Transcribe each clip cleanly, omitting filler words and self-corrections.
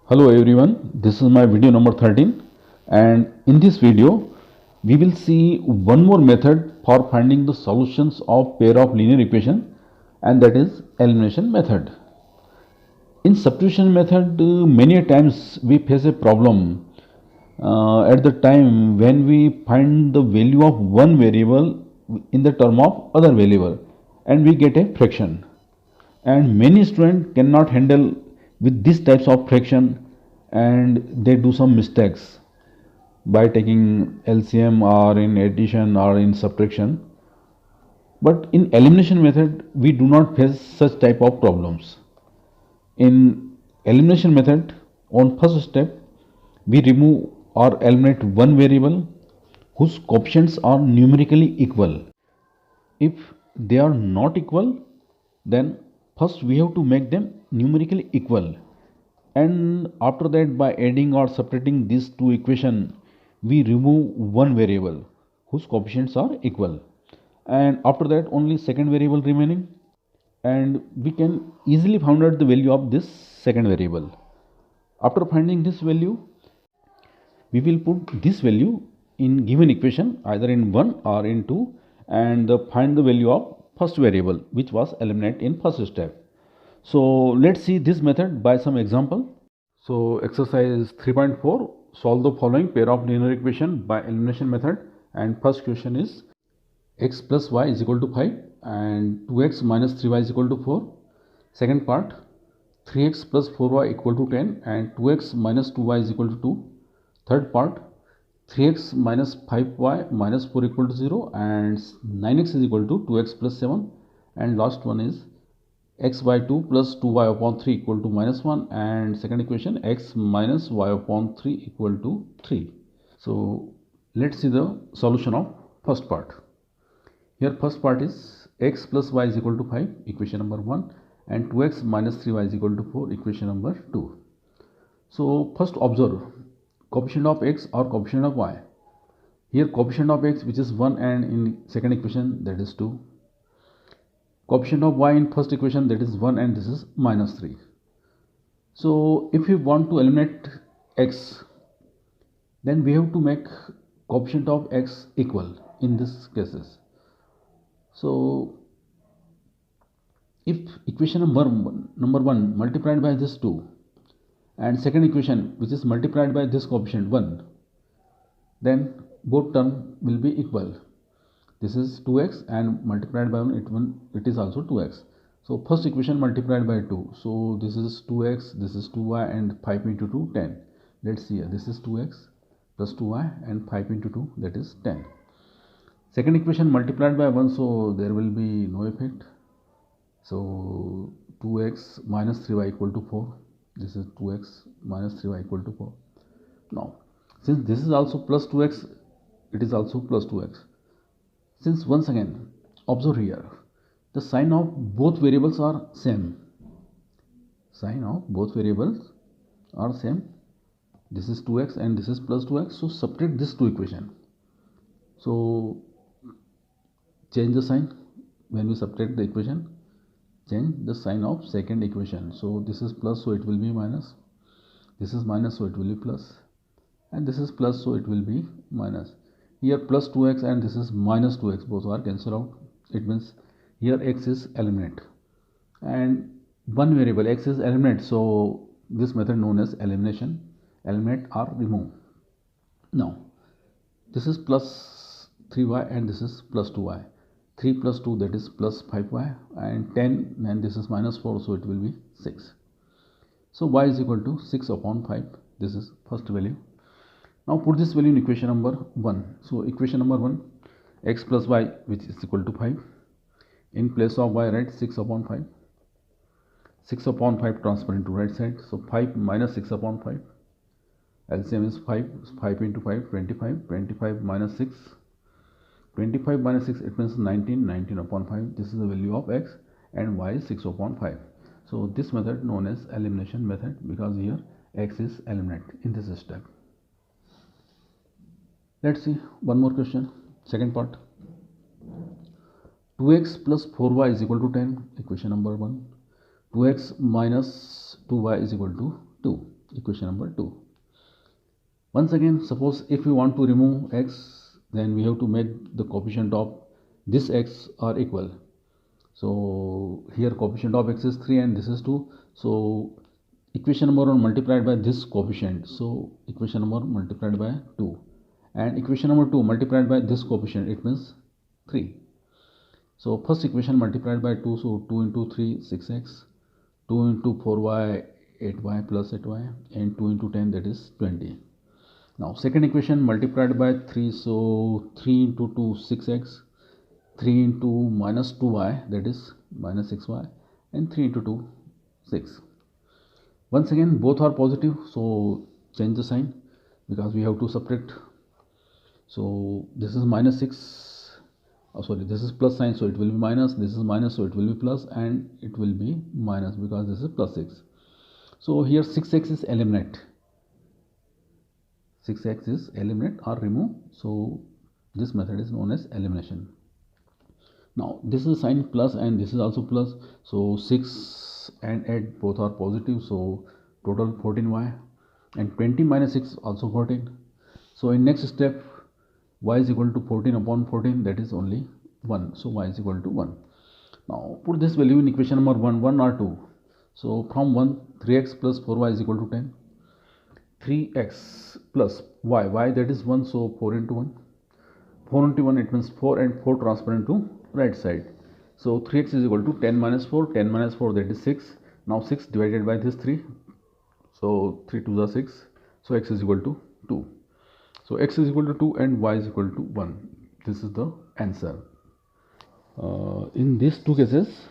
Hello everyone, this is my video number 13, and in this video we will see one more method for finding the solutions of pair of linear equation, and that is elimination method. In substitution method, many times we face a problem at the time when we find the value of one variable in the term of other variable and we get a fraction, and many students cannot handle with these types of fraction and they do some mistakes by taking LCM or in addition or in subtraction. But in elimination method we do not face such type of problems. In elimination method, on first step we remove or eliminate one variable whose coefficients are numerically equal. If they are not equal, then first we have to make them numerically equal, and after that by adding or subtracting these two equations we remove one variable whose coefficients are equal, and after that only second variable remaining, and we can easily find out the value of this second variable. After finding this value, we will put this value in given equation either in 1 or in 2 and find the value of first variable which was eliminated in first step. So let's see this method by some example. So exercise 3.4, solve the following pair of linear equation by elimination method, and first question is x plus y is equal to 5 and 2x minus 3y is equal to 4. Second part, 3x plus 4y equal to 10 and 2x minus 2y is equal to 2. Third part, 3x minus 5y minus 4 equal to 0 and 9x is equal to 2x plus 7. And last one is x by 2 plus 2y upon 3 equal to minus 1, and second equation x minus y upon 3 equal to 3. So let's see the solution of first part. Here first part is x plus y is equal to 5, equation number 1, and 2x minus 3y is equal to 4, equation number 2. So first observe coefficient of x or coefficient of y. Here coefficient of x which is 1 and in second equation that is 2. Coefficient of y in first equation that is 1 and this is minus 3. So if we want to eliminate x, then we have to make coefficient of x equal in this cases. So if equation number 1 multiplied by this 2 and second equation which is multiplied by this coefficient 1, then both term will be equal. This is 2x and multiplied by 1 it is also 2x. So first equation multiplied by 2, so this is 2x, this is 2y, and 5 into 2 10. Let's see here, this is 2x plus 2y and 5 into 2 that is 10. Second equation multiplied by 1, so there will be no effect. So 2x minus 3y equal to 4. This is 2x minus 3y equal to 4. Now since this is also plus 2x, it is also plus 2x. Since once again observe here, the sign of both variables are same. Sign of both variables are same. This is 2x and this is plus 2x. So subtract this two equation. So change the sign when we subtract the equation. Change the sign of second equation. So this is plus, so it will be minus. This is minus, so it will be plus. And this is plus, so it will be minus. Here plus 2x and this is minus 2x, both are cancelled out. It means here x is eliminate and one variable x is eliminate, so this method known as elimination, eliminate or remove. Now this is plus 3y and this is plus 2y. 3 plus 2 that is plus 5y, and 10 and this is minus 4, so it will be 6. So y is equal to 6 upon 5. This is first value. Now put this value in equation number 1. So equation number 1, x plus y which is equal to 5. In place of y write 6 upon 5. 6 upon 5 transfer into right side. So 5 minus 6 upon 5. LCM is 5. 5 into 5, 25. 25 minus 6. 25 minus 6, it means 19. 19 upon 5. This is the value of x, and y is 6 upon 5. So this method known as elimination method, because here x is eliminated in this step. Let's see one more question, second part. 2x plus 4y is equal to 10, equation number 1. 2x minus 2y is equal to 2, equation number 2. Once again, suppose if we want to remove x, then we have to make the coefficient of this x are equal. So here coefficient of x is 3 and this is 2. So equation number 1 multiplied by this coefficient. So equation number multiplied by 2. And equation number 2 multiplied by this coefficient, it means 3. So first equation multiplied by 2, so 2 into 3, 6x, 2 into 4y, 8y plus 8y, and 2 into 10, that is 20. Now second equation multiplied by 3, so 3 into 2, 6x, 3 into minus 2y, that is minus 6y, and 3 into 2, 6. Once again both are positive, so change the sign because we have to subtract. So this is minus 6, this is plus sign, so it will be minus, this is minus, so it will be plus, and it will be minus because this is plus 6. So here 6x is eliminate, 6x is eliminate or remove, so this method is known as elimination. Now this is sign plus and this is also plus, so 6 and 8 both are positive, so total 14y, and 20 minus 6 also 14. So in next step y is equal to 14 upon 14, that is only 1, so y is equal to 1. Now put this value in equation number 1 or 2. So from 1, 3x plus 4y is equal to 10. 3x plus y, that is 1, so 4 into 1. 4 into 1, it means 4, and 4 transferred to right side. So 3x is equal to 10 minus 4, 10 minus 4, that is 6. Now 6 divided by this 3. So 3 2 is 6. So x is equal to 2. So x is equal to 2 and y is equal to 1. This is the answer. In these two cases,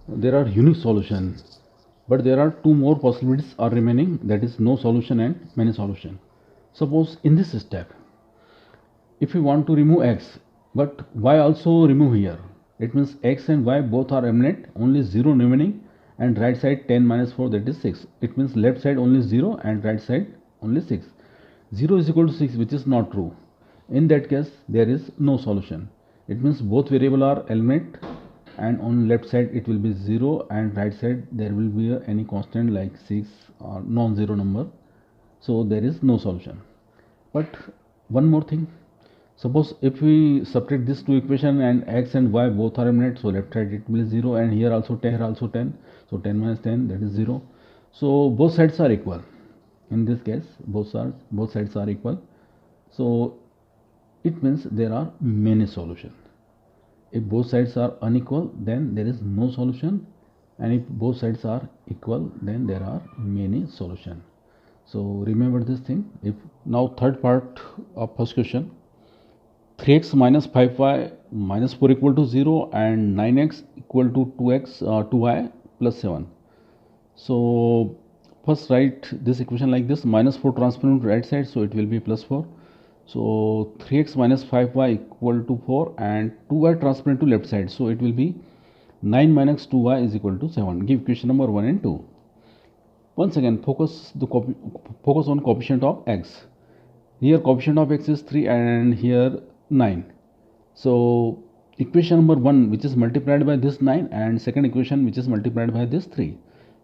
there are unique solution, but there are two more possibilities are remaining, that is no solution and many solution. Suppose in this step, if we want to remove x, but y also remove here, it means x and y both are eliminate, only 0 remaining, and right side 10 minus 4, that is 6. It means left side only 0 and right side only 6. 0 is equal to 6, which is not true. In that case, there is no solution. It means both variable are eliminate, and on left side it will be 0 and right side there will be any constant like 6 or non-zero number. So there is no solution. But one more thing, suppose if we subtract this two equation and x and y both are eliminate, so left side it will be 0 and here also 10, so 10 minus 10, that is 0. So both sides are equal. In this case both sides are equal, so it means there are many solutions. If both sides are unequal, then there is no solution, and if both sides are equal, then there are many solutions. So remember this thing. If now third part of first question, 3x minus 5y minus 4 equal to 0 and 9x equal to 2y plus 7. So first write this equation like this, minus 4 transferred to right side, so it will be plus 4. So 3x minus 5y equal to 4 and 2y transferred to left side, so it will be 9 minus 2y is equal to 7. Give equation number 1 and 2. Once again focus on coefficient of x. Here coefficient of x is 3 and here 9. So equation number 1 which is multiplied by this 9 and second equation which is multiplied by this 3.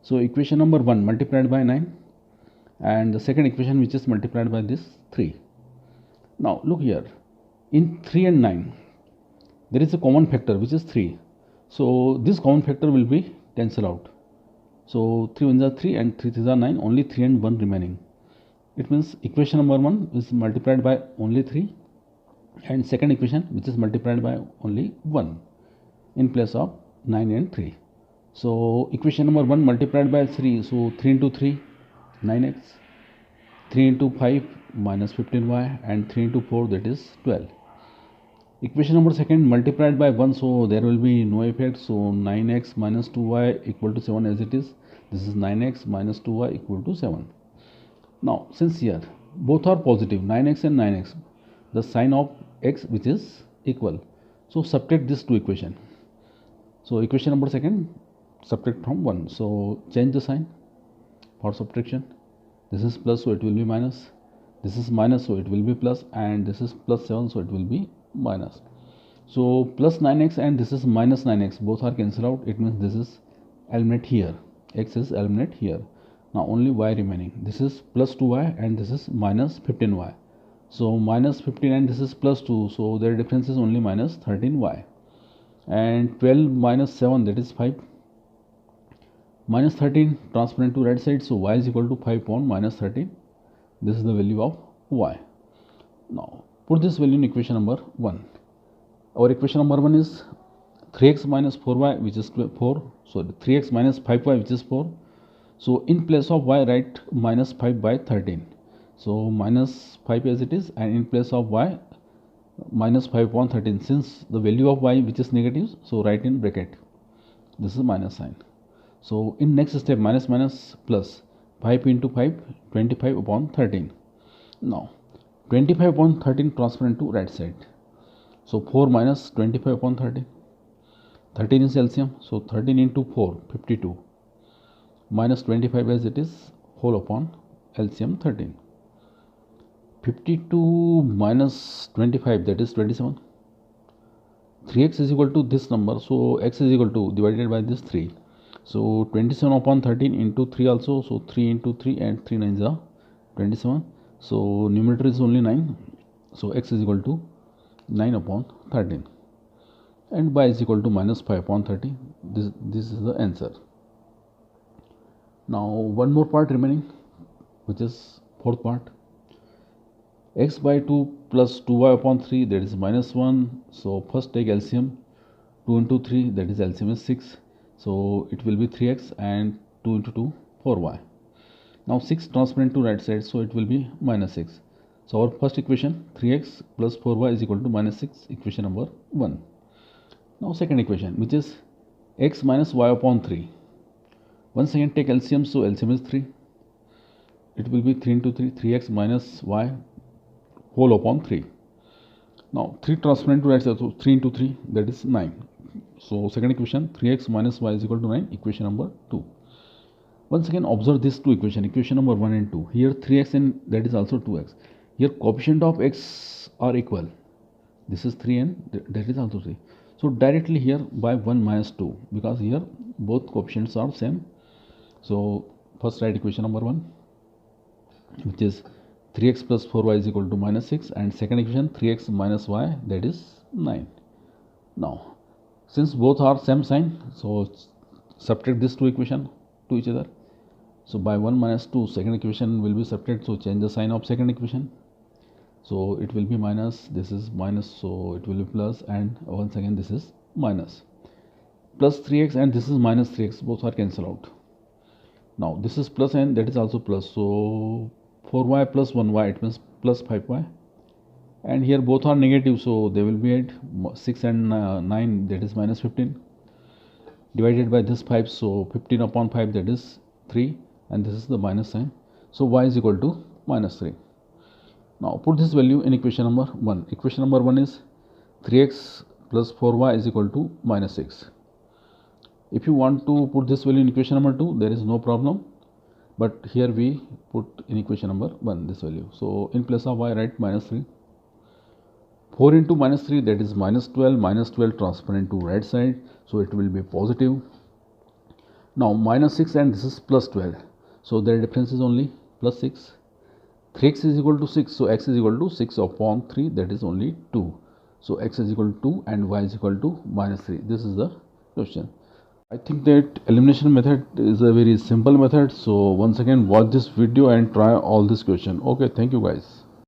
So equation number 1 multiplied by 9 and the second equation which is multiplied by this 3. Now look here, in 3 and 9 there is a common factor which is 3. So this common factor will be cancelled out. So 3 1s are 3 and 3 3s are 9, only 3 and 1 remaining. It means equation number 1 is multiplied by only 3 and second equation which is multiplied by only 1 in place of 9 and 3. So equation number 1 multiplied by 3, so 3 into 3 9x, 3 into 5 minus 15y, and 3 into 4 that is 12. Equation number second multiplied by 1, so there will be no effect, so 9x minus 2y equal to 7 as it is. This is 9x minus 2y equal to 7. Now since here both are positive, 9x and 9x, the sign of x which is equal, so subtract this two equation. So equation number second subtract from 1, so change the sign for subtraction. This is plus, so it will be minus. This is minus, so it will be plus, and this is plus 7, so it will be minus. So plus 9x and this is minus 9x, both are cancelled out. It means this is eliminate here, x is eliminate here. Now only y remaining. This is plus 2y and this is minus 15y. So minus 15 and this is plus 2. So their difference is only minus 13y. And 12 minus 7, that is 5. Minus 13 transfer into right side. So y is equal to 5 upon minus 13. This is the value of y. Now put this value in equation number 1. Our equation number 1 is 3x minus 4y, which is 4. So 3x minus 5y, which is 4. So in place of y, write minus 5 by 13. So minus 5 as it is, and in place of y, minus 5 upon 13. Since the value of y which is negative, so write in bracket. This is minus sign. So in next step, minus minus plus, 5 into 5, 25 upon 13. Now 25 upon 13 transfer into right side. So 4 minus 25 upon 13. 13 is LCM. So 13 into 4, 52. Minus 25 as it is, whole upon LCM 13. 52 minus 25, that is 27. 3x is equal to this number. So x is equal to divided by this 3. So 27 upon 13 into 3 also. So 3 into 3 and 3 9s are 27. So numerator is only 9. So x is equal to 9 upon 13. And y is equal to minus 5 upon 30. This is the answer. Now one more part remaining, which is fourth part. X by 2 plus 2y upon 3, that is minus 1. So first take LCM. 2 into 3, that is LCM is 6. So it will be 3x, and 2 into 2, 4y. Now 6 transfer into right side, so it will be minus 6. So our first equation, 3x plus 4y is equal to minus 6, equation number 1. Now second equation, which is x minus y upon 3. Once again take LCM, so LCM is 3. It will be 3 into 3, 3x minus y whole upon 3. Now 3 transfer into right side, so 3 into 3, that is 9. So second equation, 3x minus y is equal to 9, equation number 2. Once again observe these two equations, equation number 1 and 2. Here 3x and that is also 2x. Here coefficient of x are equal. This is 3 and that is also 3. So directly here by 1 minus 2, because here both coefficients are same. So first write equation number 1, which is 3x plus 4y is equal to minus 6, and second equation 3x minus y, that is 9. Now since both are same sign, so subtract these two equations to each other. So by 1 minus 2, second equation will be subtracted, so change the sign of second equation. So it will be minus, this is minus, so it will be plus, and once again this is minus. Plus 3x and this is minus 3x, both are cancelled out. Now this is plus and that is also plus, so 4y plus 1y, it means plus 5y. And here both are negative, so they will be at 6 and 9, that is minus 15. Divided by this 5, so 15 upon 5, that is 3, and this is the minus sign. So y is equal to minus 3. Now put this value in equation number 1. Equation number 1 is 3x plus 4y is equal to minus 6. If you want to put this value in equation number 2, there is no problem. But here we put in equation number 1 this value. So in place of y, write minus 3. 4 into minus 3, that is minus 12. Minus 12 transfer into right side, so it will be positive. Now minus 6 and this is plus 12. So their difference is only plus 6. 3x is equal to 6, so x is equal to 6 upon 3, that is only 2. So x is equal to 2 and y is equal to minus 3. This is the question. I think that elimination method is a very simple method. So once again watch this video and try all this question. Okay, thank you guys.